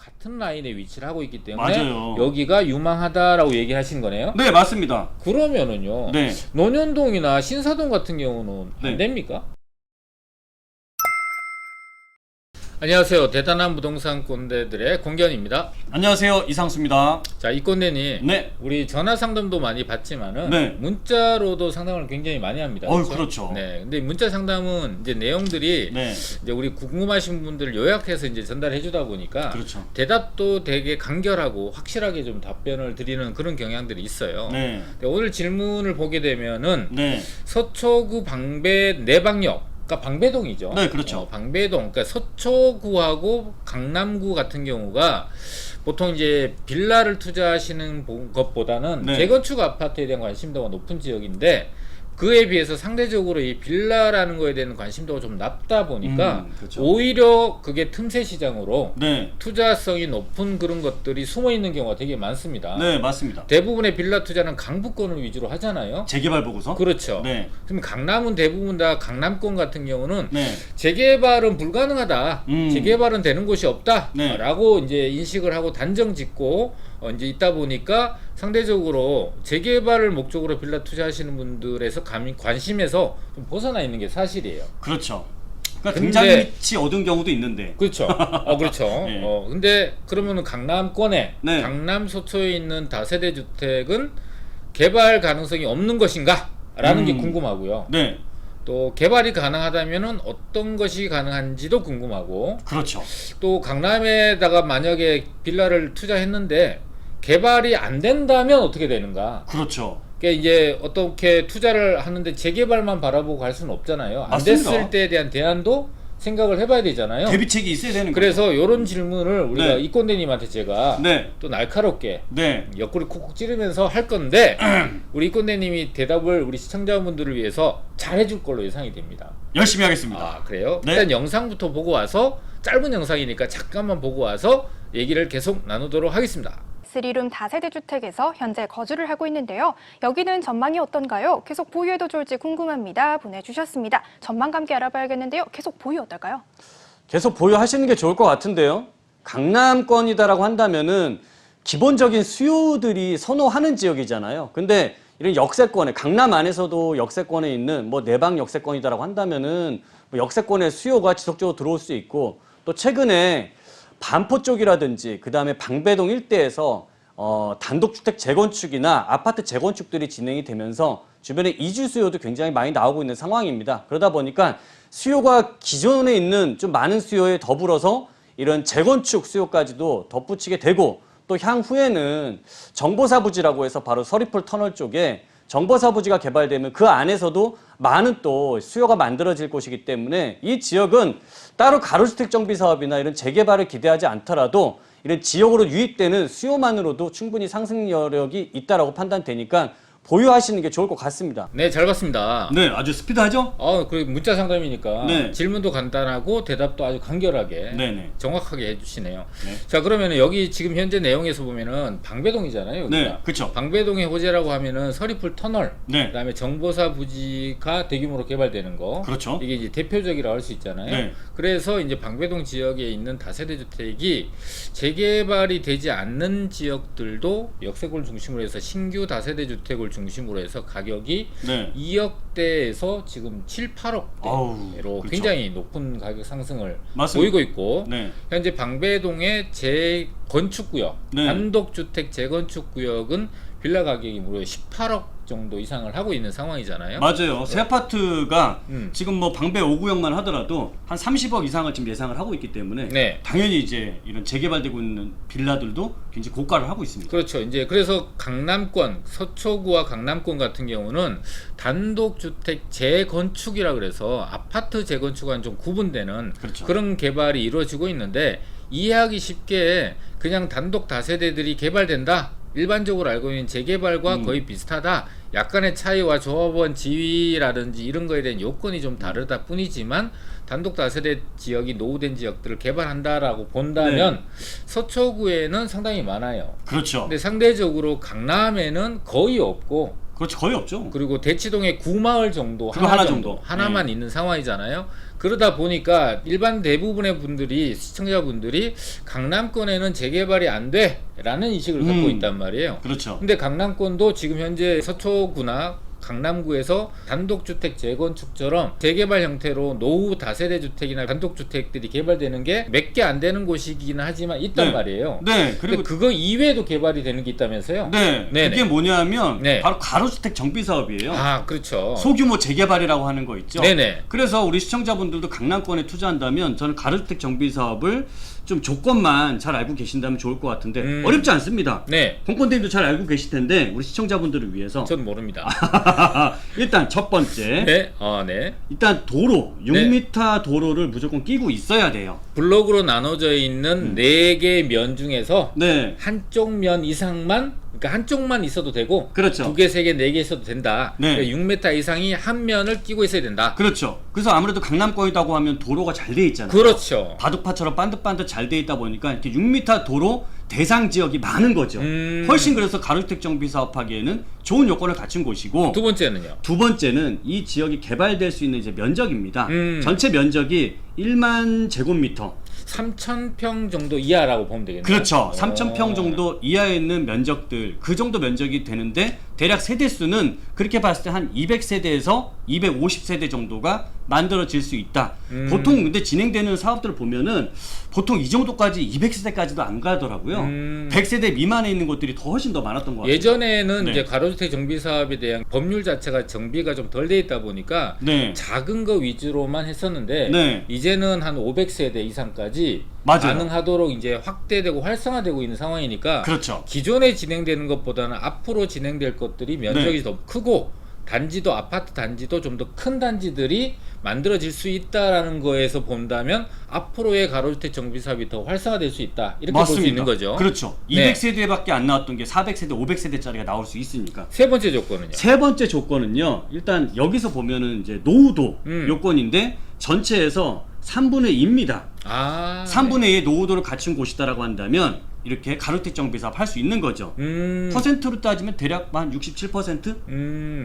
같은 라인에 위치를 하고 있기 때문에 맞아요. 여기가 유망하다라고 얘기를 하신 거네요. 네, 맞습니다. 그러면은요. 네. 논현동이나 신사동 같은 경우는 네. 안 됩니까? 안녕하세요. 대단한 부동산 꼰대들의 공견입니다. 안녕하세요, 이상수입니다. 자, 이 꼰대님. 네. 우리 전화 상담도 많이 받지만은 네. 문자로도 상담을 굉장히 많이 합니다. 그렇죠. 네. 근데 문자 상담은 이제 내용들이 네. 이제 우리 궁금하신 분들을 요약해서 이제 전달해 주다 보니까 그렇죠. 대답도 되게 간결하고 확실하게 좀 답변을 드리는 그런 경향들이 있어요. 네. 근데 오늘 질문을 보게 되면은 네. 서초구 방배 내방역, 그러니까 방배동이죠. 네, 그렇죠. 방배동, 그러니까 서초구하고 강남구 같은 경우가 보통 이제 빌라를 투자하시는 것보다는 네. 재건축 아파트에 대한 관심도가 높은 지역인데, 그에 비해서 상대적으로 이 빌라라는 거에 대한 관심도가 좀 낮다 보니까 그렇죠. 오히려 그게 틈새 시장으로 네. 투자성이 높은 그런 것들이 숨어 있는 경우가 되게 많습니다. 네, 맞습니다. 대부분의 빌라 투자는 강북권을 위주로 하잖아요. 재개발 보고서? 그렇죠. 네. 그럼 강남은 대부분 다 강남권 같은 경우는 네. 재개발은 불가능하다, 재개발은 되는 곳이 없다, 네. 라고 이제 인식을 하고 단정 짓고 이제 있다 보니까 상대적으로 재개발을 목적으로 빌라 투자하시는 분들에서 관심에서 좀 벗어나 있는 게 사실이에요. 그렇죠. 그러니까 근데- 등장 밑이 얻은 경우도 있는데. 그렇죠. 그렇죠. 네. 근데 그러면은 강남권에, 네. 강남 소초에 있는 다세대 주택은 개발 가능성이 없는 것인가? 라는 게 궁금하고요. 네. 또 개발이 가능하다면은 어떤 것이 가능한지도 궁금하고, 그렇죠. 또 강남에다가 만약에 빌라를 투자했는데 개발이 안 된다면 어떻게 되는가? 그렇죠. 그러니까 이제 어떻게 투자를 하는데 재개발만 바라보고 갈 수는 없잖아요. 안 맞습니다. 됐을 때에 대한 대안도 생각을 해봐야 되잖아요. 대비책이 있어야 되는 거죠. 그래서 이런 질문을 우리가 네. 이꼰대님한테 제가 네. 또 날카롭게 네. 옆구리 콕콕 찌르면서 할 건데 우리 이꼰대님이 대답을 우리 시청자분들을 위해서 잘 해줄 걸로 예상이 됩니다. 열심히 하겠습니다. 아, 그래요? 네. 일단 영상부터 보고 와서, 짧은 영상이니까 잠깐만 보고 와서 얘기를 계속 나누도록 하겠습니다. 3룸 다세대 주택에서 현재 거주를 하고 있는데요. 여기는 전망이 어떤가요? 계속 보유해도 좋을지 궁금합니다. 보내주셨습니다. 전망과 함께 알아봐야겠는데요. 계속 보유 어떨까요? 계속 보유하시는 게 좋을 것 같은데요. 강남권이다라고 한다면은 기본적인 수요들이 선호하는 지역이잖아요. 근데 이런 역세권에, 강남 안에서도 역세권에 있는 뭐 내방 역세권이다라고 한다면은 뭐 역세권의 수요가 지속적으로 들어올 수 있고, 또 최근에 반포 쪽이라든지 그 다음에 방배동 일대에서 단독주택 재건축이나 아파트 재건축들이 진행이 되면서 주변에 이주 수요도 굉장히 많이 나오고 있는 상황입니다. 그러다 보니까 수요가 기존에 있는 좀 많은 수요에 더불어서 이런 재건축 수요까지도 덧붙이게 되고, 또 향후에는 정보사부지라고 해서 바로 서리풀 터널 쪽에 정보사부지가 개발되면 그 안에서도 많은 또 수요가 만들어질 곳이기 때문에 이 지역은 따로 가로주택 정비 사업이나 이런 재개발을 기대하지 않더라도 이런 지역으로 유입되는 수요만으로도 충분히 상승 여력이 있다라고 판단되니까 보유하시는 게 좋을 것 같습니다. 네, 잘 봤습니다. 네, 아주 스피드하죠? 그리고 문자 상담이니까 네. 질문도 간단하고 대답도 아주 간결하게 네네. 정확하게 해주시네요. 네. 자, 그러면 여기 지금 현재 내용에서 보면은 방배동이잖아요. 여기가. 네, 그쵸. 방배동의 호재라고 하면은 서리풀 터널, 네. 그다음에 정보사 부지가 대규모로 개발되는 거, 그렇죠. 이게 이제 대표적이라고 할 수 있잖아요. 네. 그래서 이제 방배동 지역에 있는 다세대 주택이 재개발이 되지 않는 지역들도 역세권을 중심으로 해서 신규 다세대 주택을 중심으로 해서 가격이 네. 2억대에서 지금 7, 8억대로 그렇죠. 굉장히 높은 가격 상승을 맞습니다. 보이고 있고, 네. 현재 방배동의 재건축구역, 네. 단독주택 재건축구역은 빌라 가격이 무려 18억 정도 이상을 하고 있는 상황이잖아요. 맞아요. 새 아파트가 음. 지금 뭐 방배 5구역만 하더라도 한 30억 이상을 지금 예상을 하고 있기 때문에 네. 당연히 이제 이런 재개발되고 있는 빌라들도 굉장히 고가를 하고 있습니다. 그렇죠. 이제 그래서 강남권, 서초구와 강남권 같은 경우는 단독주택 재건축이라 그래서 아파트 재건축과는 좀 구분되는 그렇죠. 그런 개발이 이루어지고 있는데, 이해하기 쉽게 그냥 단독 다세대들이 개발된다, 일반적으로 알고 있는 재개발과 거의 비슷하다, 약간의 차이와 조합원 지위라든지 이런 거에 대한 요건이 좀 다르다 뿐이지만 단독 다세대 지역이 노후된 지역들을 개발한다라고 본다면 서초구에는 상당히 많아요. 그렇죠. 근데 상대적으로 강남에는 거의 없고, 그렇지 거의 없죠. 그리고 대치동에 구마을 정도 그거 하나 정도. 하나만 있는 상황이잖아요. 그러다 보니까 일반 대부분의 분들이 시청자분들이 강남권에는 재개발이 안 돼라는 인식을 갖고 있단 말이에요. 그렇죠. 근데 강남권도 지금 현재 서초구나 강남구에서 단독주택 재건축처럼 재개발 형태로 노후 다세대 주택이나 단독주택들이 개발되는 게 몇 개 안 되는 곳이긴 하지만 있단 네. 말이에요. 네, 근데 그리고 그거 이외에도 개발이 되는 게 있다면서요? 네, 네네. 그게 뭐냐면 네. 바로 가로주택 정비 사업이에요. 아, 그렇죠. 소규모 재개발이라고 하는 거 있죠. 네네. 그래서 우리 시청자분들도 강남권에 투자한다면 저는 가로주택 정비 사업을 좀 조건만 잘 알고 계신다면 좋을 것 같은데 어렵지 않습니다. 네. 공권대님도 잘 알고 계실 텐데 우리 시청자분들을 위해서 전 모릅니다. 일단 첫 번째 네. 네. 일단 도로 네. 6m 도로를 무조건 끼고 있어야 돼요. 블록으로 나눠져 있는 4개 면 중에서 네, 한쪽 면 이상만, 그러니까 한쪽만 있어도 되고 그렇죠. 2개, 3개, 4개 있어도 된다. 네. 그러니까 6m 이상이 한 면을 끼고 있어야 된다. 그렇죠. 그래서 아무래도 강남권이라고 하면 도로가 잘 돼 있잖아요. 그렇죠. 바둑파처럼 반듯반듯 잘 돼 있다 보니까 이렇게 6m 도로 대상 지역이 많은 거죠. 음. 훨씬 그래서 가로주택 정비 사업하기에는 좋은 요건을 갖춘 곳이고 두 번째는요. 두 번째는 이 지역이 개발될 수 있는 이제 면적입니다. 전체 전체 면적이 1만 제곱미터. 3,000평 정도 이하라고 보면 되겠네요. 그렇죠. 오. 3,000평 정도 이하에 있는 면적들, 그 정도 면적이 되는데 대략 세대수는 그렇게 봤을 때 한 200세대에서 250세대 정도가 만들어질 수 있다. 보통 근데 진행되는 사업들을 보면은 보통 이 정도까지 200세대까지도 안 가더라고요. 100세대 미만에 있는 곳들이 더 훨씬 더 많았던 것 같아요. 예전에는 네. 이제 가로주택 정비 사업에 대한 법률 자체가 정비가 좀 덜 돼 있다 보니까 네. 작은 거 위주로만 했었는데 네. 이제는 한 500세대 이상까지 맞아요. 가능하도록 이제 확대되고 활성화되고 있는 상황이니까 그렇죠. 기존에 진행되는 것보다는 앞으로 진행될 것들이 면적이 네. 더 크고 단지도 아파트 단지도 좀 더 큰 단지들이 만들어질 수 있다라는 거에서 본다면 앞으로의 가로주택 정비 사업이 더 활성화될 수 있다 이렇게 볼 수 있는 거죠. 그렇죠. 네. 200세대밖에 안 나왔던 게 400세대, 500세대짜리가 나올 수 있으니까. 세 번째 조건은요. 세 번째 조건은요. 일단 여기서 보면은 이제 노후도 요건인데 전체에서 3분의 2입니다. 아, 3분의 2의 노후도를 갖춘 곳이다라고 한다면 이렇게 가로주택 정비 사업 할 수 있는 거죠. 퍼센트로 따지면 대략 한 67%?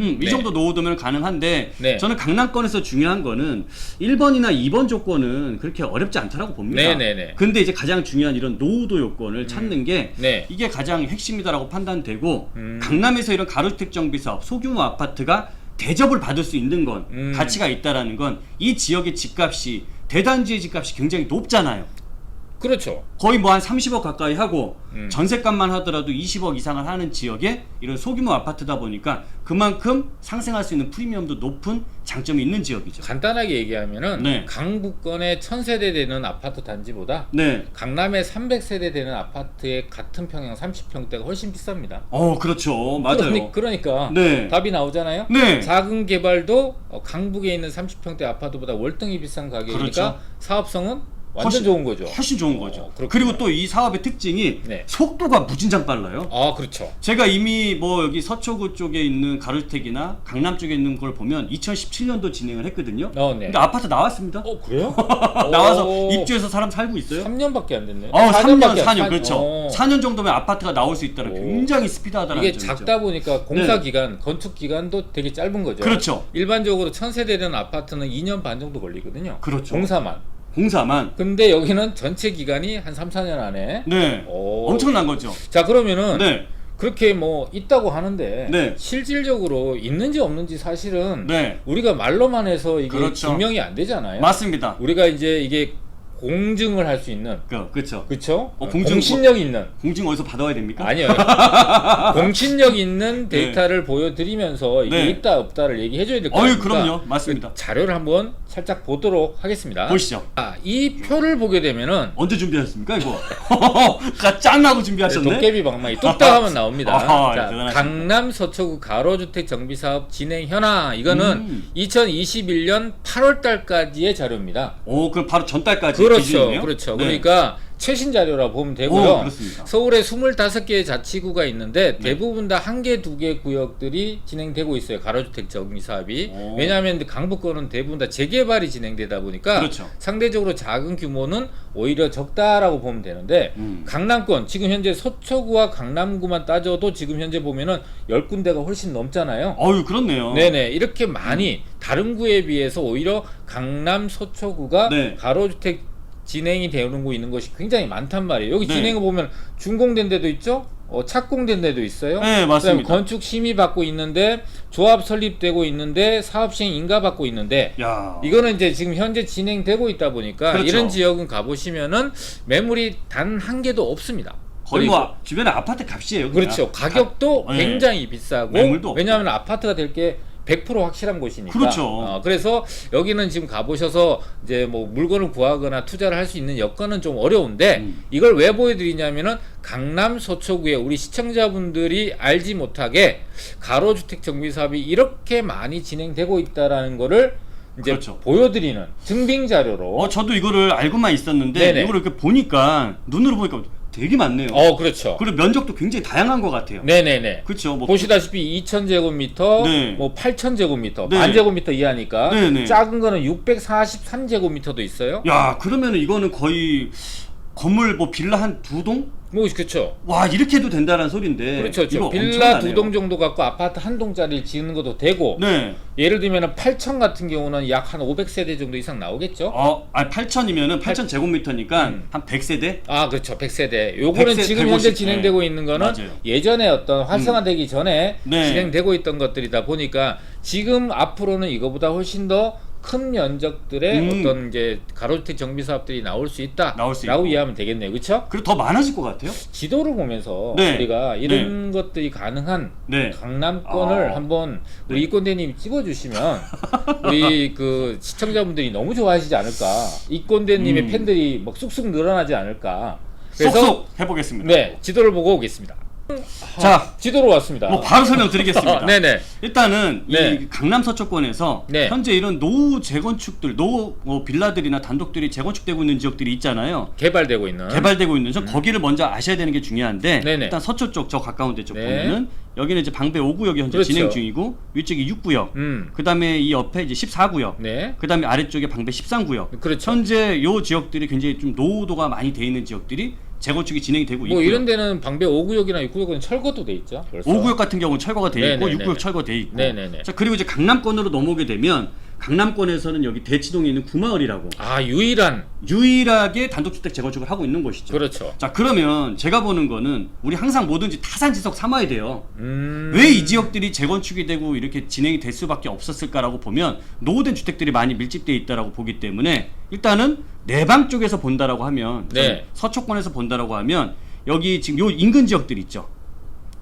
이 네. 정도 노후도면 가능한데 네. 저는 강남권에서 중요한 거는 1번이나 2번 조건은 그렇게 어렵지 않다라고 봅니다. 네네네. 근데 이제 가장 중요한 이런 노후도 요건을 찾는 게 네. 이게 가장 핵심이다라고 판단되고 강남에서 이런 가로주택 정비 사업 소규모 아파트가 대접을 받을 수 있는 건 가치가 있다라는 건 이 지역의 집값이 대단지의 집값이 굉장히 높잖아요. 그렇죠. 거의 뭐 한 30억 가까이 하고 전세값만 하더라도 20억 이상을 하는 지역에 이런 소규모 아파트다 보니까 그만큼 상생할 수 있는 프리미엄도 높은 장점이 있는 지역이죠. 간단하게 얘기하면은 네. 강북권의 1000세대 되는 아파트 단지보다 네. 강남의 300세대 되는 아파트의 같은 평형 30평대가 훨씬 비쌉니다. 그렇죠. 맞아요. 그러니까 네. 답이 나오잖아요. 네. 작은 개발도 강북에 있는 30평대 아파트보다 월등히 비싼 가격이니까 그렇죠. 사업성은 완전 훨씬 좋은 거죠. 훨씬 좋은 거죠. 그렇구나. 그리고 또 이 사업의 특징이 네. 속도가 무진장 빨라요. 아, 그렇죠. 제가 이미 뭐 여기 서초구 쪽에 있는 가로주택이나 강남 쪽에 있는 걸 보면 2017년도 진행을 했거든요. 네. 근데 아파트 나왔습니다. 그래요? 나와서 오. 입주해서 사람 살고 있어요. 3년밖에 안 됐네. 3년, 4년밖에 4년, 그렇죠. 4년 정도면 아파트가 나올 수 있다는 오. 굉장히 스피드하다는 이게 점이죠. 작다 보니까 공사 기간, 건축 기간도 되게 짧은 거죠. 그렇죠. 일반적으로 1000세대 되는 아파트는 2년 반 정도 걸리거든요. 그렇죠. 공사만. 공사만. 근데 여기는 전체 기간이 한 3, 4년 안에. 네. 오. 엄청난 거죠. 자, 그러면은 네. 그렇게 뭐 있다고 하는데 네. 실질적으로 있는지 없는지 사실은 네. 우리가 말로만 해서 이게 그렇죠. 증명이 안 되잖아요. 맞습니다. 우리가 이제 이게 공증을 할 수 있는, 그렇죠. 그렇죠? 공증 공신력 있는. 공증 어디서 받아와야 됩니까? 아니요. 공신력 있는 데이터를 보여드리면서 이게 네. 있다 없다를 얘기해줘야 될 것 같습니다. 그럼요. 맞습니다. 자료를 한번 살짝 보도록 하겠습니다. 보시죠. 이 표를 보게 되면은 언제 준비하셨습니까, 이거? 짠하고 준비하셨네. 도깨비 방망이 뚝딱하면 나옵니다. 아하, 자, 대단하십니다. 강남 서초구 가로주택 정비사업 진행 현황, 이거는 2021년 8월 달까지의 자료입니다. 그럼 바로 전달까지 그렇죠, 기준이네요? 그렇죠. 네. 그러니까 최신 자료라 보면 되고요. 그렇습니다. 서울에 25개의 자치구가 있는데 대부분 다 1개, 2개 구역들이 진행되고 있어요. 가로주택 정비 사업이. 오. 왜냐하면 강북권은 대부분 다 재개발이 진행되다 보니까 그렇죠. 상대적으로 작은 규모는 오히려 적다라고 보면 되는데 강남권 지금 현재 서초구와 강남구만 따져도 지금 현재 보면은 10군데가 훨씬 넘잖아요. 어유 그렇네요. 네네, 이렇게 많이 다른 구에 비해서 오히려 강남 서초구가 네. 가로주택 진행이 되고 있는 것이 굉장히 많단 말이에요. 여기 네. 진행을 보면 준공된 데도 있죠, 착공된 데도 있어요. 네, 그다음에 맞습니다. 건축 심의 받고 있는데, 조합 설립되고 있는데, 사업 시행 인가 받고 있는데, 야. 이거는 이제 지금 현재 진행되고 있다 보니까 그렇죠. 이런 지역은 가보시면은 매물이 단 한 개도 없습니다. 거의 그리고 뭐 주변에 아파트 값이에요. 그냥. 그렇죠. 가격도 네. 굉장히 비싸고, 매물도 없고. 왜냐하면 아파트가 될 게 100% 확실한 곳이니까. 그렇죠. 그래서 여기는 지금 가보셔서 이제 뭐 물건을 구하거나 투자를 할 수 있는 여건은 좀 어려운데 이걸 왜 보여드리냐면은 강남 서초구에 우리 시청자분들이 알지 못하게 가로주택 정비 사업이 이렇게 많이 진행되고 있다라는 거를 이제 그렇죠. 보여드리는 증빙 자료로. 저도 이거를 알고만 있었는데 네네. 이걸 이렇게 보니까 눈으로 보니까 되게 많네요. 그렇죠. 그리고 면적도 굉장히 다양한 것 같아요. 네네네. 그렇죠. 뭐 보시다시피 2,000제곱미터, 네. 뭐 8,000제곱미터, 네. 만제곱미터 이하니까 네네. 작은 거는 643제곱미터도 있어요. 야, 그러면은 이거는 거의 건물 뭐 빌라 한 2동? 뭐 그렇죠. 와, 이렇게 해도 된다는 소린데. 그렇죠. 이거 빌라 엄청나네요. 2동 정도 갖고 아파트 한 동짜리를 지는 것도 되고, 네. 예를 들면 8천 같은 경우는 약 한 500세대 정도 이상 나오겠죠. 8,000이면은 8,000제곱미터니까 한 100세대? 그렇죠. 100세대. 요거는 100세, 지금 150, 현재 진행되고 네. 있는 거는 맞아요. 예전에 어떤 활성화되기 전에 네. 진행되고 있던 것들이다 보니까 지금 앞으로는 이거보다 훨씬 더 큰 면적들의 어떤 이제 가로주택 정비 사업들이 나올 수 나올 수 있다라고 있고. 이해하면 되겠네요. 그렇죠? 그리고 더 많아질 것 같아요. 지도를 보면서 네. 우리가 이런 것들이 가능한 네. 강남권을 한번 우리 이권대님이 찍어주시면 우리 그 시청자분들이 너무 좋아하시지 않을까. 이권대님의 팬들이 막 쑥쑥 늘어나지 않을까. 그래서 쏙쏙 해보겠습니다. 네, 지도를 보고 오겠습니다. 자, 지도로 왔습니다. 뭐 바로 설명드리겠습니다. 네네. 일단은 네. 이 강남 서초권에서 네. 현재 이런 노후 재건축들, 노후 뭐 빌라들이나 단독들이 재건축되고 있는 지역들이 있잖아요. 개발되고 있는. 개발되고 있는 저 거기를 먼저 아셔야 되는 게 중요한데 네네. 일단 서초 쪽 저 가까운 데 쪽 네. 보면은 여기는 이제 방배 5구역이 현재 그렇죠. 진행 중이고 위쪽이 6구역. 그다음에 이 옆에 이제 14구역. 네. 그다음에 아래쪽에 방배 13구역. 그렇죠. 현재 요 지역들이 굉장히 좀 노후도가 많이 돼 있는 지역들이 재건축이 진행이 되고 있고요. 뭐 이런 데는 방배 5구역이나 6구역은 철거도 돼 있죠. 벌써. 5구역 같은 경우는 철거가 돼 있고 네네네네. 6구역 철거돼 있고. 네네네. 자, 그리고 이제 강남권으로 넘어오게 되면 강남권에서는 여기 대치동에 있는 구마을이라고 유일하게 단독주택 재건축을 하고 있는 곳이죠. 그렇죠. 자, 그러면 제가 보는 거는 우리 항상 뭐든지 타산지석 삼아야 돼요. 음. 왜 이 지역들이 재건축이 되고 이렇게 진행이 될 수밖에 없었을까라고 보면 노후된 주택들이 많이 밀집되어 있다라고 보기 때문에 일단은 내방 쪽에서 본다라고 하면 네. 서초권에서 본다라고 하면 여기 지금 요 인근 지역들 있죠.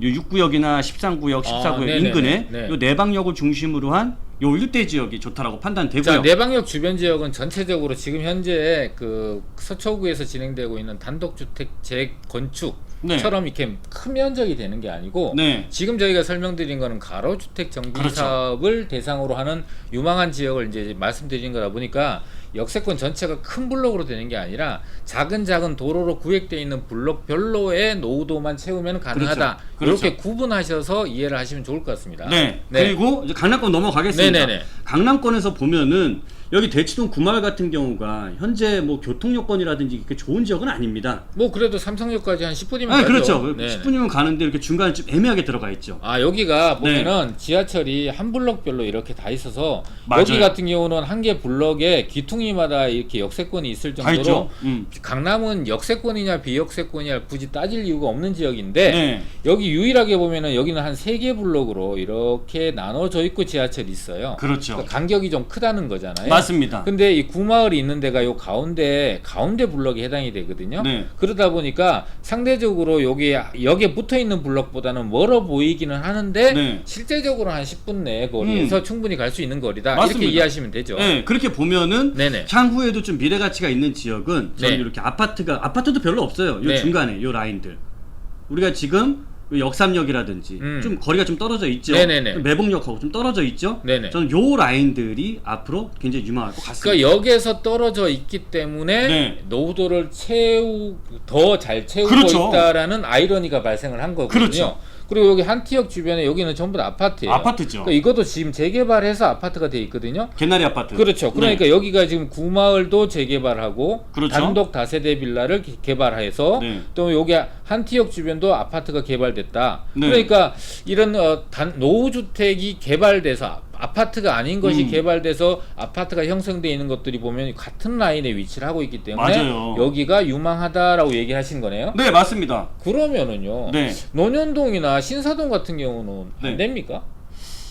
요 6구역이나 13구역, 14구역 네네네. 인근에 네. 요 내방역을 중심으로 한 요 일대 지역이 좋다라고 판단되고요. 자, 내방역 주변 지역은 전체적으로 지금 현재 그 서초구에서 진행되고 있는 단독주택 재건축처럼 이렇게 큰 면적이 되는 게 아니고 네. 지금 저희가 설명드린 거는 가로주택 정비 그렇죠. 사업을 대상으로 하는 유망한 지역을 이제 말씀드린 거다 보니까 역세권 전체가 큰 블록으로 되는 게 아니라 작은 도로로 구획되어 있는 블록별로의 노후도만 채우면 가능하다. 그렇죠. 이렇게 구분하셔서 이해를 하시면 좋을 것 같습니다. 네. 그리고 이제 강남권 넘어가겠습니다. 네네네. 강남권에서 보면은 여기 대치동 구마을 같은 경우가 현재 뭐 교통 여건이라든지 이렇게 좋은 지역은 아닙니다. 뭐 그래도 삼성역까지 한 10분이면 아, 가죠. 그렇죠. 네. 10분이면 가는데 이렇게 중간에 좀 애매하게 들어가 있죠. 여기가 네. 보면은 지하철이 한 블럭별로 이렇게 다 있어서 맞아요. 여기 같은 경우는 한 개 블럭에 귀퉁이마다 이렇게 역세권이 있을 다 정도로 있죠. 강남은 역세권이냐 비역세권이냐 굳이 따질 이유가 없는 지역인데 네. 여기 유일하게 보면은 여기는 한 3개 블럭으로 이렇게 나눠져 있고 지하철이 있어요. 그렇죠. 그러니까 간격이 좀 크다는 거잖아요. 맞습니다. 근데 이 구마을이 있는 데가 요 가운데 블럭에 해당이 되거든요. 네. 그러다 보니까 상대적으로 여기에 붙어 있는 블럭보다는 멀어 보이기는 하는데 네. 실제적으로 한 10분 내 거리에서 충분히 갈 수 있는 거리다. 맞습니다. 이렇게 이해하시면 되죠. 네, 그렇게 보면은 네네. 향후에도 좀 미래 가치가 있는 지역은 저는 네. 이렇게 아파트도 별로 없어요. 요 네. 중간에 요 라인들. 우리가 지금 역삼역이라든지 좀 거리가 좀 떨어져 있죠. 네네네. 매봉역하고 좀 떨어져 있죠. 네네. 저는 요 라인들이 앞으로 굉장히 유망할 것 같습니다. 그러니까 역에서 떨어져 있기 때문에 네. 노후도를 더 잘 채우고 그렇죠. 있다라는 아이러니가 발생을 한 거거든요. 그렇죠. 그리고 여기 한티역 주변에 여기는 전부 다 아파트예요. 아파트죠. 그러니까 이것도 지금 재개발해서 아파트가 돼 있거든요. 개나리 아파트. 그렇죠. 그러니까 네. 여기가 지금 구마을도 재개발하고 그렇죠. 단독 다세대 빌라를 개발해서 네. 또 여기 한티역 주변도 아파트가 개발됐다. 네. 그러니까 이런 노후 주택이 개발돼서 아파트가 아닌 것이 개발돼서 아파트가 형성되어 있는 것들이 보면 같은 라인에 위치를 하고 있기 때문에 맞아요. 여기가 유망하다라고 얘기하신 거네요. 네, 맞습니다. 그러면은요. 네. 논현동이나 신사동 같은 경우는 네. 안 됩니까?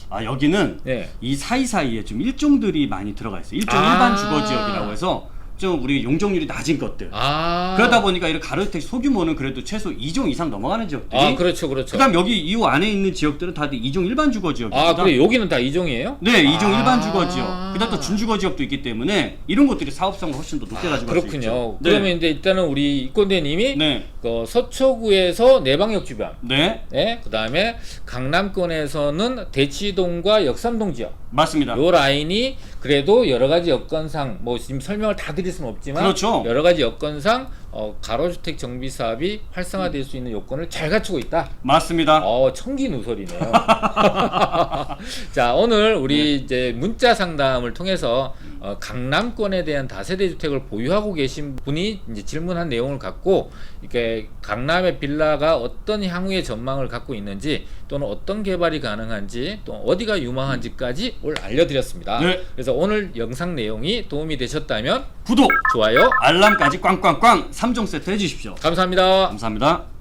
아, 여기는 네. 이 사이사이에 좀 일종들이 많이 들어가 있어요. 일종 아. 일반 주거 지역이라고 해서 좀 우리 용적률이 낮은 것들. 그러다 보니까 이런 가로주택 소규모는 그래도 최소 2종 이상 넘어가는 지역들이. 아, 그렇죠, 그렇죠. 그다음 여기 이 안에 있는 지역들은 다들 2종 일반 주거 지역입니다. 아, 그래 여기는 다 이종이에요? 네, 2종 아. 일반 주거 지역. 그다음 또 준주거 지역도 있기 때문에 이런 것들이 사업성을 훨씬 더 높게 가지고 갈 수 있죠. 그렇군요. 네. 그러면 이제 일단은 우리 이권대님이 네. 서초구에서 내방역 주변, 네, 네, 그 다음에 강남권에서는 대치동과 역삼동 지역, 맞습니다. 요 라인이 그래도 여러 가지 여건상 뭐 지금 설명을 다 드릴 수는 없지만 그렇죠. 여러 가지 여건상 가로주택 정비 사업이 활성화될 수 있는 요건을 잘 갖추고 있다. 맞습니다. 청기누설이네요. 자, 오늘 우리 이제 문자 상담을 통해서 강남권에 대한 다세대 주택을 보유하고 계신 분이 이제 질문한 내용을 갖고 이렇게 강남의 빌라가 어떤 향후의 전망을 갖고 있는지 또는 어떤 개발이 가능한지 또 어디가 유망한지까지 오늘 알려드렸습니다. 네. 그래서 오늘 영상 내용이 도움이 되셨다면 구독, 좋아요, 알람까지 꽝꽝꽝 3종 세트 해주십시오. 감사합니다. 감사합니다.